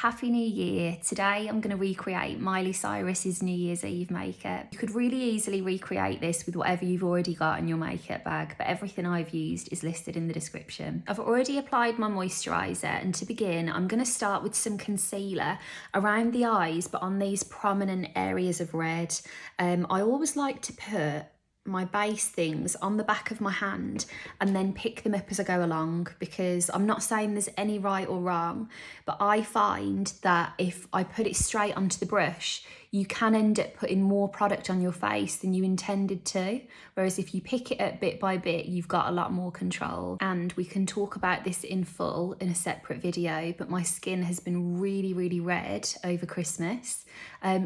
Happy New Year. Today I'm going to recreate Miley Cyrus's New Year's Eve makeup. You could really easily recreate this with whatever you've already got in your makeup bag, but everything I've used is listed in the description. I've already applied my moisturiser, and to begin I'm going to start with some concealer around the eyes but on these prominent areas of red. I always like to put my base things on the back of my hand and then pick them up as I go along, because I'm not saying there's any right or wrong, but I find that if I put it straight onto the brush, you can end up putting more product on your face than you intended to, whereas if you pick it up bit by bit, you've got a lot more control. And we can talk about this in full in a separate video, but my skin has been really red over Christmas,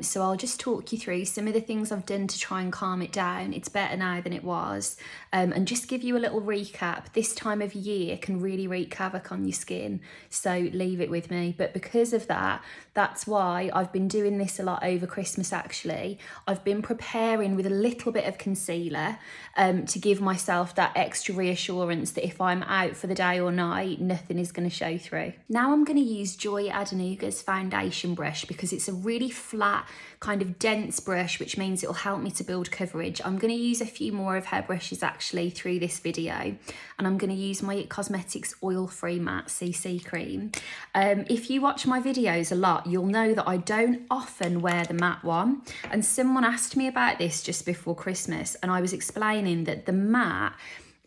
so I'll just talk you through some of the things I've done to try and calm it down. It's better now than it was, and just give you a little recap. This time of year can really wreak havoc on your skin, so leave it with me. But because of that, that's why I've been doing this a lot over Christmas. Actually, I've been preparing with a little bit of concealer to give myself that extra reassurance that if I'm out for the day or night, nothing is going to show through. Now I'm going to use Joy Adenuga's foundation brush because it's a really flat, kind of dense brush, which means it'll help me to build coverage. I'm going to use a few more of her brushes actually through this video, and I'm going to use my IT Cosmetics oil-free matte CC cream. If you watch my videos a lot, you'll know that I don't often wear the matte one, and someone asked me about this just before Christmas, and I was explaining that the matte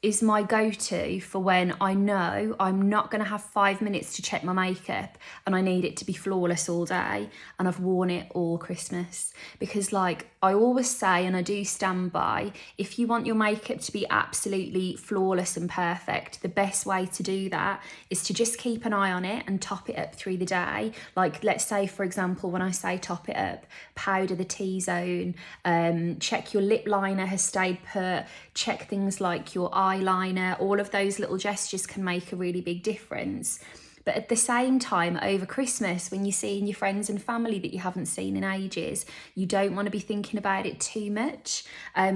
is my go-to for when I know I'm not going to have 5 minutes to check my makeup and I need it to be flawless all day, and I've worn it all Christmas. Because like I always say, and I do stand by, if you want your makeup to be absolutely flawless and perfect, the best way to do that is to just keep an eye on it and top it up through the day. Like let's say, for example, when I say top it up, powder the T-zone, check your lip liner has stayed put, check things like your eyeliner. All of those little gestures can make a really big difference. But at the same time, over Christmas, when you're seeing your friends and family that you haven't seen in ages, you don't want to be thinking about it too much.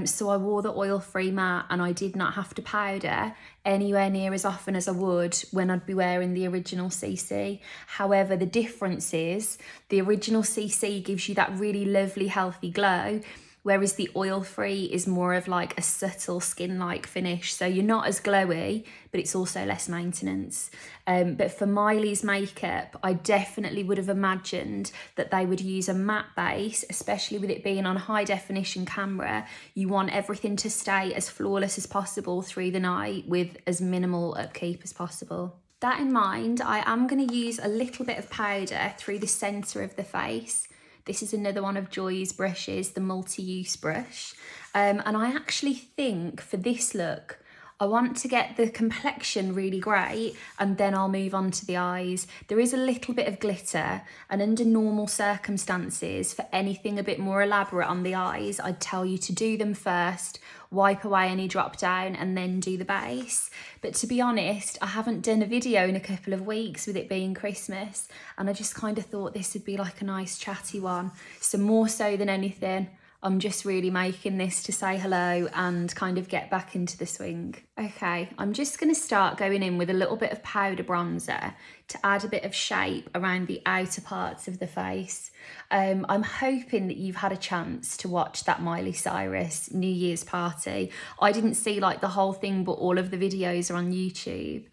So I wore the oil-free matte, and I did not have to powder anywhere near as often as I would when I'd be wearing the original CC. However, the difference is the original CC gives you that really lovely, healthy glow, whereas the oil-free is more of like a subtle skin-like finish. So you're not as glowy, but it's also less maintenance. But for Miley's makeup, I definitely would have imagined that they would use a matte base, especially with it being on high definition camera. You want everything to stay as flawless as possible through the night with as minimal upkeep as possible. That in mind, I am going to use a little bit of powder through the centre of the face. This is another one of Joy's brushes, the multi-use brush. And I actually think for this look, I want to get the complexion really great, and then I'll move on to the eyes. There is a little bit of glitter, and under normal circumstances, for anything a bit more elaborate on the eyes, I'd tell you to do them first, wipe away any drop down, and then do the base. But to be honest, I haven't done a video in a couple of weeks with it being Christmas, and I just kind of thought this would be like a nice chatty one. So more so than anything, I'm just really making this to say hello and kind of get back into the swing. Okay, I'm just going to start going in with a little bit of powder bronzer to add a bit of shape around the outer parts of the face. I'm hoping that you've had a chance to watch that Miley Cyrus New Year's party. I didn't see like the whole thing, but all of the videos are on YouTube.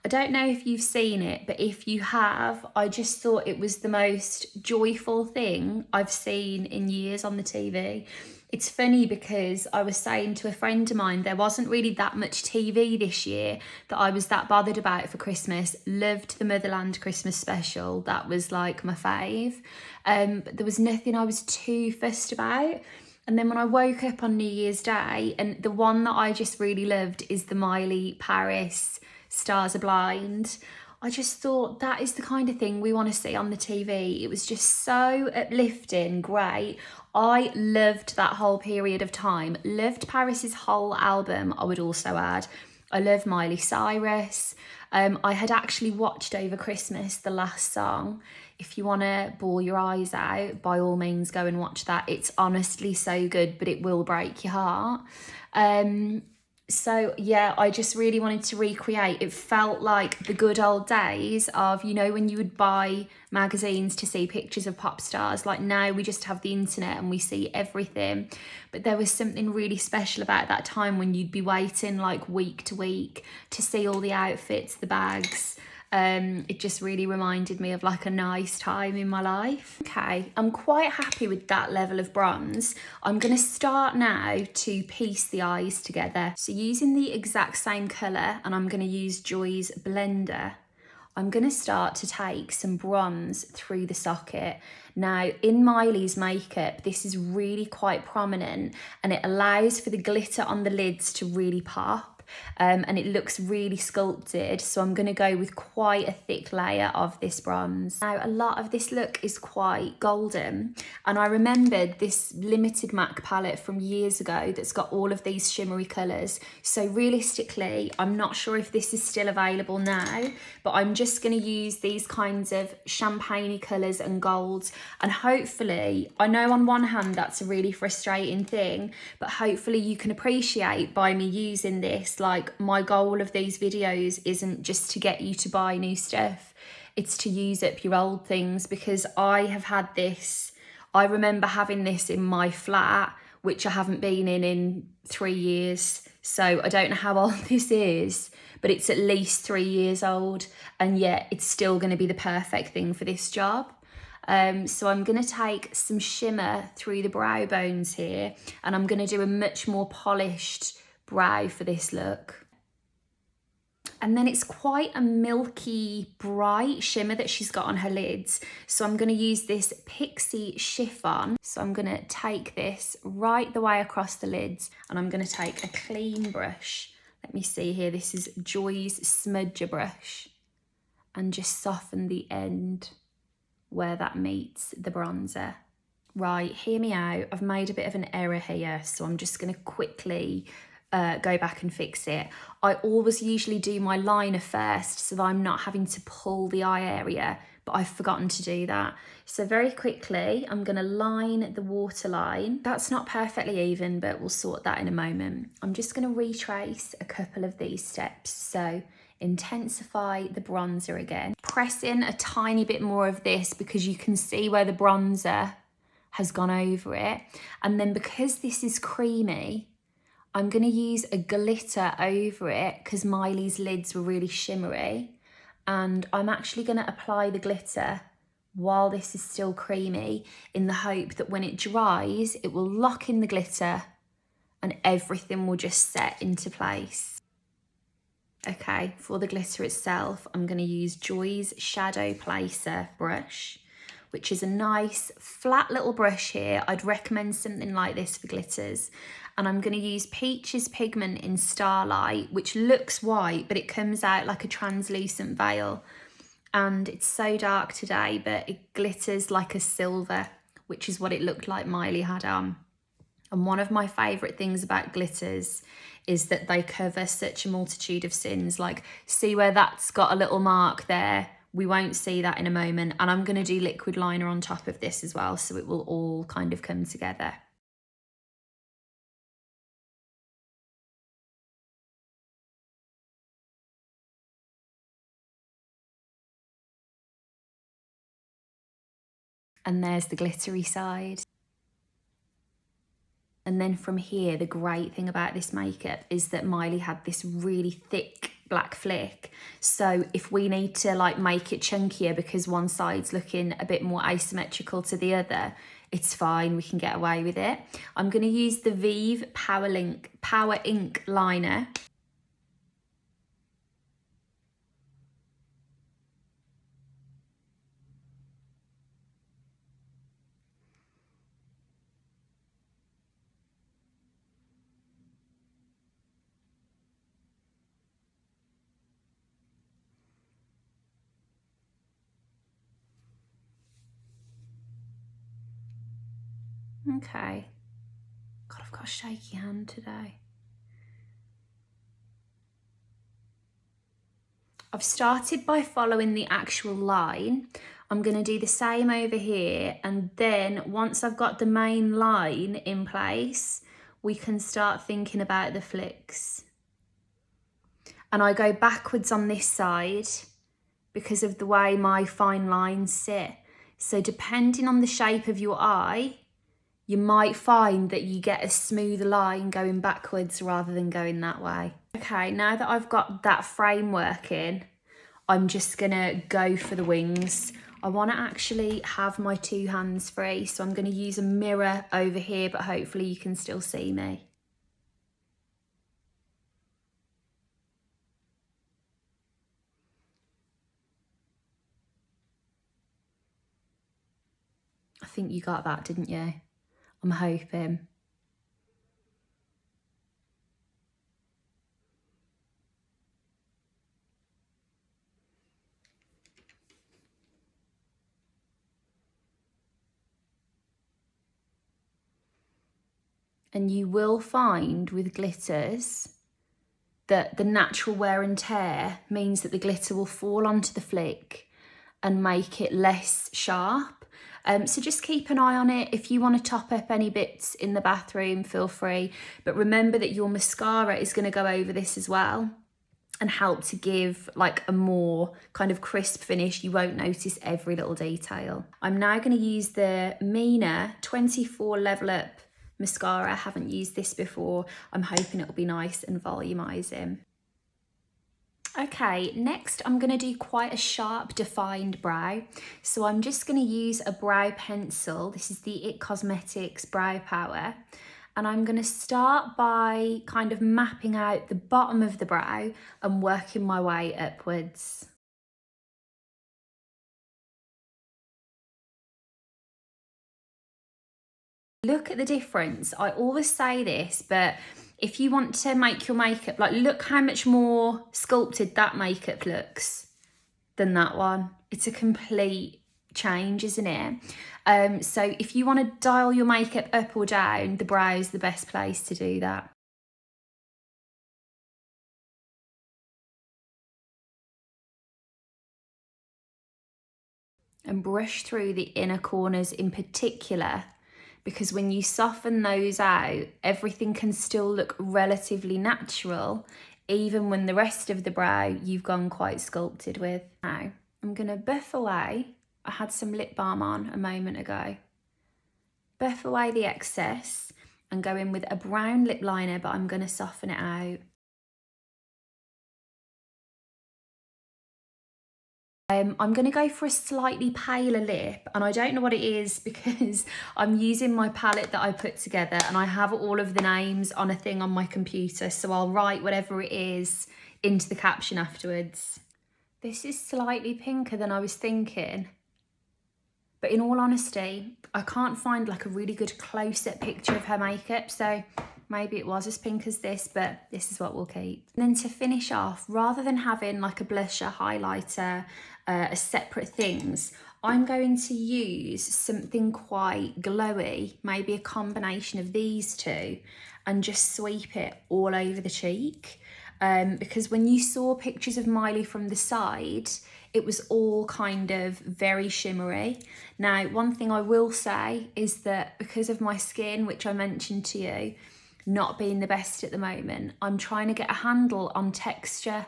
I don't know if you've seen it, but if you have, I just thought it was the most joyful thing I've seen in years on the TV. It's funny because I was saying to a friend of mine, there wasn't really that much TV this year that I was that bothered about for Christmas. Loved the Motherland Christmas special. That was like my fave. But there was nothing I was too fussed about. And then when I woke up on New Year's Day, and the one that I just really loved is the Miley Paris Stars Are Blind. I just thought that is the kind of thing we want to see on the TV. It was just so uplifting, great. I loved that whole period of time. Loved Paris's whole album, I would also add. I love Miley Cyrus. I had actually watched over Christmas the last song. If you want to bawl your eyes out, by all means go and watch that. It's honestly so good, but it will break your heart. So yeah, I just really wanted to recreate. It felt like the good old days of, you know, when you would buy magazines to see pictures of pop stars. Like now we just have the internet and we see everything. But there was something really special about that time when you'd be waiting like week to week to see all the outfits, the bags. It just really reminded me of like a nice time in my life. Okay, I'm quite happy with that level of bronze. I'm gonna start now to piece the eyes together. So using the exact same colour, and I'm gonna use Joy's blender, I'm gonna start to take some bronze through the socket. Now in Miley's makeup, this is really quite prominent and it allows for the glitter on the lids to really pop. And it looks really sculpted, so I'm going to go with quite a thick layer of this bronze. Now a lot of this look is quite golden, and I remembered this limited MAC palette from years ago that's got all of these shimmery colours. So realistically, I'm not sure if this is still available now, but I'm just going to use these kinds of champagne-y colours and golds, and hopefully, I know on one hand that's a really frustrating thing, but hopefully you can appreciate by me using this, like my goal of these videos isn't just to get you to buy new stuff, it's to use up your old things, because I have had this, I remember having this in my flat, which I haven't been in 3 years. So I don't know how old this is, but it's at least 3 years old, and yet it's still going to be the perfect thing for this job. So I'm going to take some shimmer through the brow bones here, and I'm going to do a much more polished brow for this look. And then it's quite a milky, bright shimmer that she's got on her lids. So I'm going to use this Pixi Chiffon. So I'm going to take this right the way across the lids, and I'm going to take a clean brush. Let me see here. This is Joy's smudger brush, and just soften the end where that meets the bronzer. Right, hear me out. I've made a bit of an error here, so I'm just going to quickly go back and fix it. I always usually do my liner first so that I'm not having to pull the eye area, but I've forgotten to do that. So very quickly, I'm going to line the waterline. That's not perfectly even, but we'll sort that in a moment. I'm just going to retrace a couple of these steps. So intensify the bronzer again. Press in a tiny bit more of this because you can see where the bronzer has gone over it. And then because this is creamy, I'm going to use a glitter over it because Miley's lids were really shimmery. And I'm actually going to apply the glitter while this is still creamy, in the hope that when it dries, it will lock in the glitter and everything will just set into place. Okay, for the glitter itself, I'm going to use Joy's Shadow Placer brush, which is a nice flat little brush here. I'd recommend something like this for glitters. And I'm going to use Peach's pigment in Starlight, which looks white, but it comes out like a translucent veil. And it's so dark today, but it glitters like a silver, which is what it looked like Miley had on. And one of my favourite things about glitters is that they cover such a multitude of sins. Like, see where that's got a little mark there? We won't see that in a moment. And I'm going to do liquid liner on top of this as well, so it will all kind of come together. And there's the glittery side. And then from here, the great thing about this makeup is that Miley had this really thick black flick. So if we need to like make it chunkier because one side's looking a bit more asymmetrical to the other, it's fine, we can get away with it. I'm going to use the Vieve Power Ink liner. Okay. God, I've got a shaky hand today. I've started by following the actual line. I'm going to do the same over here, and then once I've got the main line in place, we can start thinking about the flicks. and I go backwards on this side because of the way my fine lines sit. So depending on the shape of your eye, you might find that you get a smoother line going backwards rather than going that way. Okay, now that I've got that framework in, I'm just gonna go for the wings. I wanna actually have my 2 hands free, so I'm gonna use a mirror over here, but hopefully you can still see me. I think you got that, didn't you? I'm hoping. And you will find with glitters that the natural wear and tear means that the glitter will fall onto the flick and make it less sharp. So just keep an eye on it. If you want to top up any bits in the bathroom, feel free. But remember that your mascara is going to go over this as well and help to give like a more kind of crisp finish. You won't notice every little detail. I'm now going to use the Mina 24 Level Up mascara. I haven't used this before. I'm hoping it'll be nice and volumizing. Okay, next I'm going to do quite a sharp defined brow. So I'm just going to use a brow pencil. This is the IT Cosmetics Brow Power. And I'm going to start by kind of mapping out the bottom of the brow and working my way upwards. Look at the difference. I always say this, but if you want to make your makeup, like look how much more sculpted that makeup looks than that one. It's a complete change, isn't it? So if you want to dial your makeup up or down, the brow is the best place to do that. And brush through the inner corners in particular, because when you soften those out, everything can still look relatively natural, even when the rest of the brow you've gone quite sculpted with. Now, I'm gonna buff away. I had some lip balm on a moment ago. Buff away the excess and go in with a brown lip liner, but I'm gonna soften it out. I'm going to go for a slightly paler lip, and I don't know what it is because I'm using my palette that I put together and I have all of the names on a thing on my computer, so I'll write whatever it is into the caption afterwards. This is slightly pinker than I was thinking, but in all honesty, I can't find like a really good close-up picture of her makeup, so maybe it was as pink as this, but this is what we'll keep. And then to finish off, rather than having like a blusher, highlighter, as separate things, I'm going to use something quite glowy, maybe a combination of these two, and just sweep it all over the cheek. Because when you saw pictures of Miley from the side, it was all kind of very shimmery. Now, one thing I will say is that because of my skin, which I mentioned to you, not being the best at the moment, I'm trying to get a handle on texture,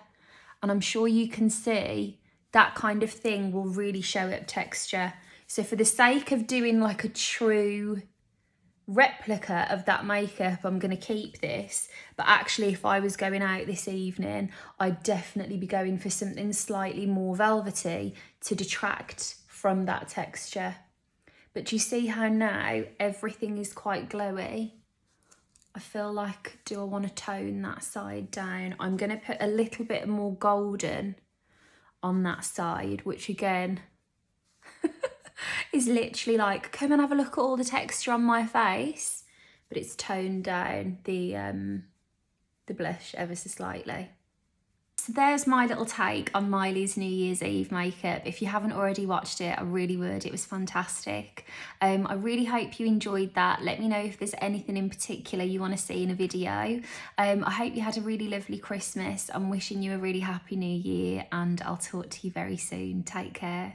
and I'm sure you can see that kind of thing will really show up texture. So for the sake of doing like a true replica of that makeup, I'm going to keep this, but actually if I was going out this evening, I'd definitely be going for something slightly more velvety to detract from that texture. But you see how now everything is quite glowy? I feel like, do I want to tone that side down? I'm going to put a little bit more golden on that side, which again is literally like, come and have a look at all the texture on my face, but it's toned down the blush ever so slightly. So there's my little take on Miley's New Year's Eve makeup. If you haven't already watched it, I really would. It was fantastic. I really hope you enjoyed that. Let me know if there's anything in particular you want to see in a video. I hope you had a really lovely Christmas. I'm wishing you a really happy New Year, and I'll talk to you very soon. Take care.